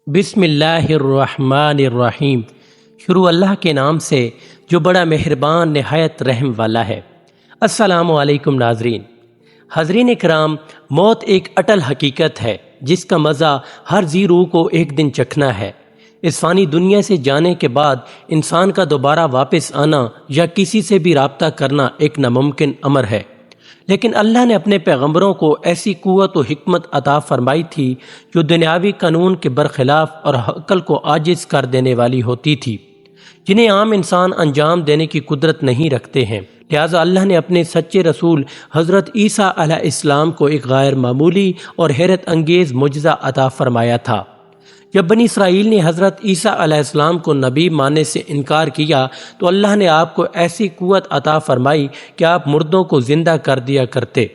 بسم اللہ الرحمن الرحیم۔ شروع اللہ کے نام سے جو بڑا مہربان نہایت رحم والا ہے۔ السلام علیکم ناظرین۔ حاضرین کرام، موت ایک اٹل حقیقت ہے جس کا مزہ ہر ذی روح کو ایک دن چکھنا ہے۔ اس فانی دنیا سے جانے کے بعد انسان کا دوبارہ واپس آنا یا کسی سے بھی رابطہ کرنا ایک ناممکن امر ہے، لیکن اللہ نے اپنے پیغمبروں کو ایسی قوت و حکمت عطا فرمائی تھی جو دنیاوی قانون کے برخلاف اور عقل کو عاجز کر دینے والی ہوتی تھی، جنہیں عام انسان انجام دینے کی قدرت نہیں رکھتے ہیں۔ لہٰذا اللہ نے اپنے سچے رسول حضرت عیسیٰ علیہ السلام کو ایک غیر معمولی اور حیرت انگیز معجزہ عطا فرمایا تھا۔ جب بنی اسرائیل نے حضرت عیسیٰ علیہ السلام کو نبی ماننے سے انکار کیا تو اللہ نے آپ کو ایسی قوت عطا فرمائی کہ آپ مردوں کو زندہ کر دیا کرتے۔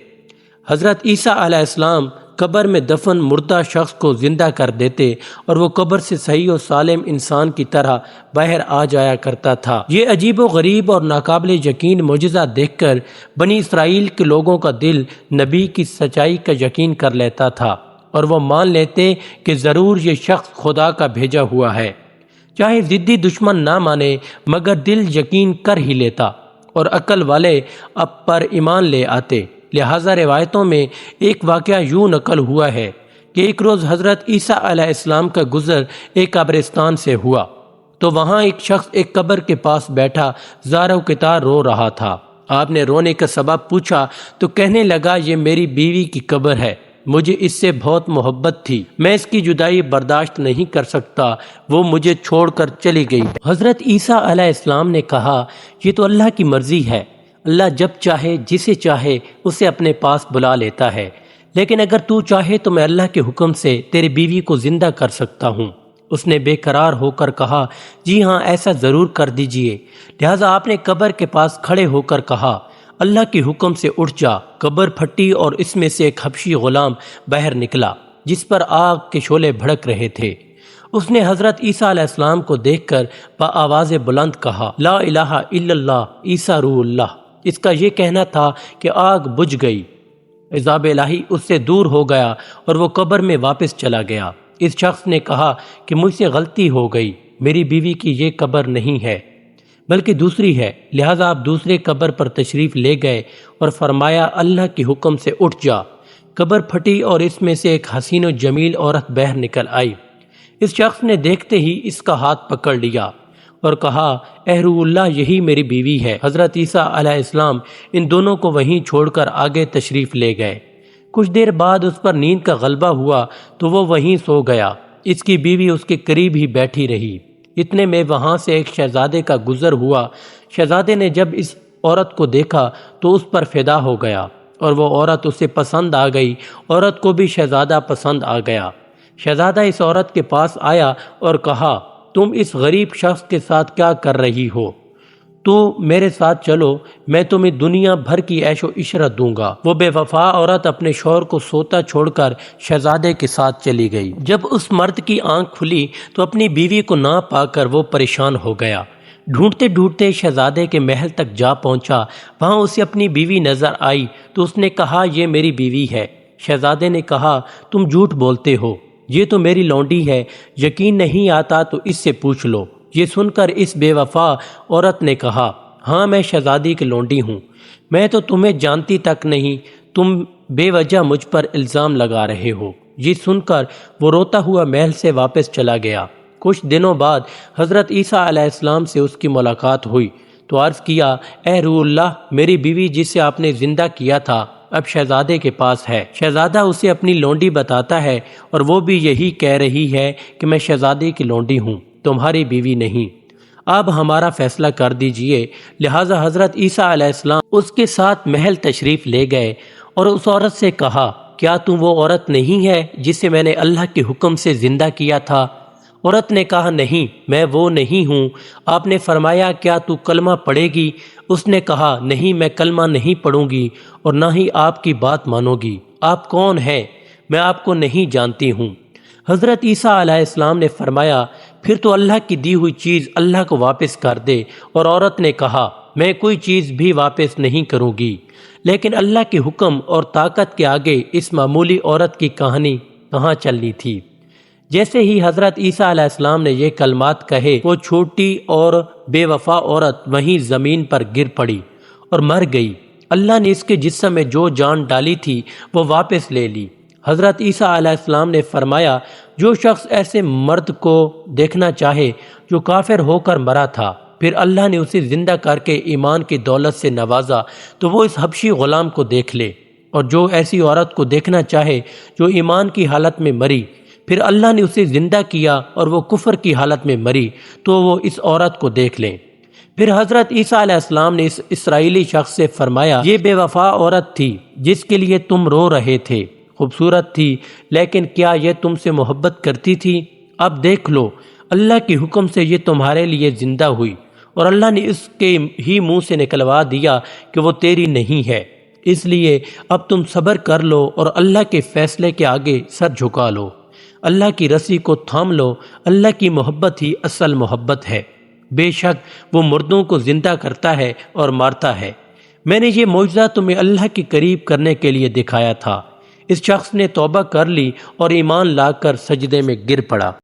حضرت عیسیٰ علیہ السلام قبر میں دفن مردہ شخص کو زندہ کر دیتے اور وہ قبر سے صحیح و سالم انسان کی طرح باہر آ جایا کرتا تھا۔ یہ عجیب و غریب اور ناقابل یقین معجزہ دیکھ کر بنی اسرائیل کے لوگوں کا دل نبی کی سچائی کا یقین کر لیتا تھا اور وہ مان لیتے کہ ضرور یہ شخص خدا کا بھیجا ہوا ہے، چاہے ضدی دشمن نہ مانے مگر دل یقین کر ہی لیتا اور عقل والے اب پر ایمان لے آتے۔ لہٰذا روایتوں میں ایک واقعہ یوں نقل ہوا ہے کہ ایک روز حضرت عیسیٰ علیہ السلام کا گزر ایک قبرستان سے ہوا تو وہاں ایک شخص ایک قبر کے پاس بیٹھا زار و کتار رو رہا تھا۔ آپ نے رونے کا سبب پوچھا تو کہنے لگا، یہ میری بیوی کی قبر ہے، مجھے اس سے بہت محبت تھی، میں اس کی جدائی برداشت نہیں کر سکتا، وہ مجھے چھوڑ کر چلی گئی۔ حضرت عیسیٰ علیہ السلام نے کہا، یہ تو اللہ کی مرضی ہے، اللہ جب چاہے جسے چاہے اسے اپنے پاس بلا لیتا ہے، لیکن اگر تو چاہے تو میں اللہ کے حکم سے تیری بیوی کو زندہ کر سکتا ہوں۔ اس نے بے قرار ہو کر کہا، جی ہاں ایسا ضرور کر دیجئے۔ لہٰذا آپ نے قبر کے پاس کھڑے ہو کر کہا، اللہ کے حکم سے اٹھ جا۔ قبر پھٹی اور اس میں سے ایک حبشی غلام باہر نکلا جس پر آگ کے شعلے بھڑک رہے تھے۔ اس نے حضرت عیسیٰ علیہ السلام کو دیکھ کر بآواز بلند کہا، لا الہ الا اللہ، عیسیٰ روح اللہ۔ اس کا یہ کہنا تھا کہ آگ بجھ گئی، عذاب الہی اس سے دور ہو گیا اور وہ قبر میں واپس چلا گیا۔ اس شخص نے کہا کہ مجھ سے غلطی ہو گئی، میری بیوی کی یہ قبر نہیں ہے بلکہ دوسری ہے۔ لہٰذا آپ دوسرے قبر پر تشریف لے گئے اور فرمایا، اللہ کے حکم سے اٹھ جا۔ قبر پھٹی اور اس میں سے ایک حسین و جمیل عورت باہر نکل آئی۔ اس شخص نے دیکھتے ہی اس کا ہاتھ پکڑ لیا اور کہا، اے روح اللہ، یہی میری بیوی ہے۔ حضرت عیسیٰ علیہ السلام ان دونوں کو وہیں چھوڑ کر آگے تشریف لے گئے۔ کچھ دیر بعد اس پر نیند کا غلبہ ہوا تو وہ وہیں سو گیا۔ اس کی بیوی اس کے قریب ہی بیٹھی رہی۔ اتنے میں وہاں سے ایک شہزادے کا گزر ہوا۔ شہزادے نے جب اس عورت کو دیکھا تو اس پر فدا ہو گیا اور وہ عورت اسے پسند آ گئی۔ عورت کو بھی شہزادہ پسند آ گیا۔ شہزادہ اس عورت کے پاس آیا اور کہا، تم اس غریب شخص کے ساتھ کیا کر رہی ہو؟ تو میرے ساتھ چلو، میں تمہیں دنیا بھر کی عیش و عشرت دوں گا۔ وہ بے وفا عورت اپنے شوہر کو سوتا چھوڑ کر شہزادے کے ساتھ چلی گئی۔ جب اس مرد کی آنکھ کھلی تو اپنی بیوی کو نہ پا کر وہ پریشان ہو گیا۔ ڈھونڈتے ڈھونڈتے شہزادے کے محل تک جا پہنچا۔ وہاں اسے اپنی بیوی نظر آئی تو اس نے کہا، یہ میری بیوی ہے۔ شہزادے نے کہا، تم جھوٹ بولتے ہو، یہ تو میری لونڈی ہے، یقین نہیں آتا تو اس سے پوچھ لو۔ یہ سن کر اس بے وفا عورت نے کہا، ہاں میں شہزادی کی لونڈی ہوں، میں تو تمہیں جانتی تک نہیں، تم بے وجہ مجھ پر الزام لگا رہے ہو۔ یہ سن کر وہ روتا ہوا محل سے واپس چلا گیا۔ کچھ دنوں بعد حضرت عیسیٰ علیہ السلام سے اس کی ملاقات ہوئی تو عرض کیا، اے روح اللہ، میری بیوی جسے آپ نے زندہ کیا تھا اب شہزادے کے پاس ہے۔ شہزادہ اسے اپنی لونڈی بتاتا ہے اور وہ بھی یہی کہہ رہی ہے کہ میں شہزادے کی لونڈی ہوں، تمہاری بیوی نہیں۔ اب ہمارا فیصلہ کر دیجئے۔ لہٰذا حضرت عیسیٰ علیہ السلام اس کے ساتھ محل تشریف لے گئے اور اس عورت سے کہا، کیا تم وہ عورت نہیں ہے جسے میں نے اللہ کے حکم سے زندہ کیا تھا؟ عورت نے کہا، نہیں، میں وہ نہیں ہوں۔ آپ نے فرمایا، کیا تو کلمہ پڑھے گی؟ اس نے کہا، نہیں، میں کلمہ نہیں پڑھوں گی اور نہ ہی آپ کی بات مانوں گی۔ آپ کون ہیں؟ میں آپ کو نہیں جانتی ہوں۔ حضرت عیسیٰ علیہ السلام نے فرمایا، پھر تو اللہ کی دی ہوئی چیز اللہ کو واپس کر دے۔ اور عورت نے کہا، میں کوئی چیز بھی واپس نہیں کروں گی۔ لیکن اللہ کے حکم اور طاقت کے آگے اس معمولی عورت کی کہانی کہاں چلنی تھی۔ جیسے ہی حضرت عیسیٰ علیہ السلام نے یہ کلمات کہے، وہ چھوٹی اور بے وفا عورت وہیں زمین پر گر پڑی اور مر گئی۔ اللہ نے اس کے جسم میں جو جان ڈالی تھی وہ واپس لے لی۔ حضرت عیسیٰ علیہ السلام نے فرمایا، جو شخص ایسے مرد کو دیکھنا چاہے جو کافر ہو کر مرا تھا، پھر اللہ نے اسے زندہ کر کے ایمان کی دولت سے نوازا، تو وہ اس حبشی غلام کو دیکھ لے، اور جو ایسی عورت کو دیکھنا چاہے جو ایمان کی حالت میں مری، پھر اللہ نے اسے زندہ کیا اور وہ کفر کی حالت میں مری، تو وہ اس عورت کو دیکھ لیں۔ پھر حضرت عیسیٰ علیہ السلام نے اس اسرائیلی شخص سے فرمایا، یہ بے وفا عورت تھی جس کے لیے تم رو رہے تھے، خوبصورت تھی، لیکن کیا یہ تم سے محبت کرتی تھی؟ اب دیکھ لو، اللہ کے حکم سے یہ تمہارے لیے زندہ ہوئی، اور اللہ نے اس کے ہی منہ سے نکلوا دیا کہ وہ تیری نہیں ہے۔ اس لیے اب تم صبر کر لو اور اللہ کے فیصلے کے آگے سر جھکا لو، اللہ کی رسی کو تھام لو۔ اللہ کی محبت ہی اصل محبت ہے۔ بے شک وہ مردوں کو زندہ کرتا ہے اور مارتا ہے۔ میں نے یہ معجزہ تمہیں اللہ کے قریب کرنے کے لیے دکھایا تھا۔ اس شخص نے توبہ کر لی اور ایمان لا کر سجدے میں گر پڑا۔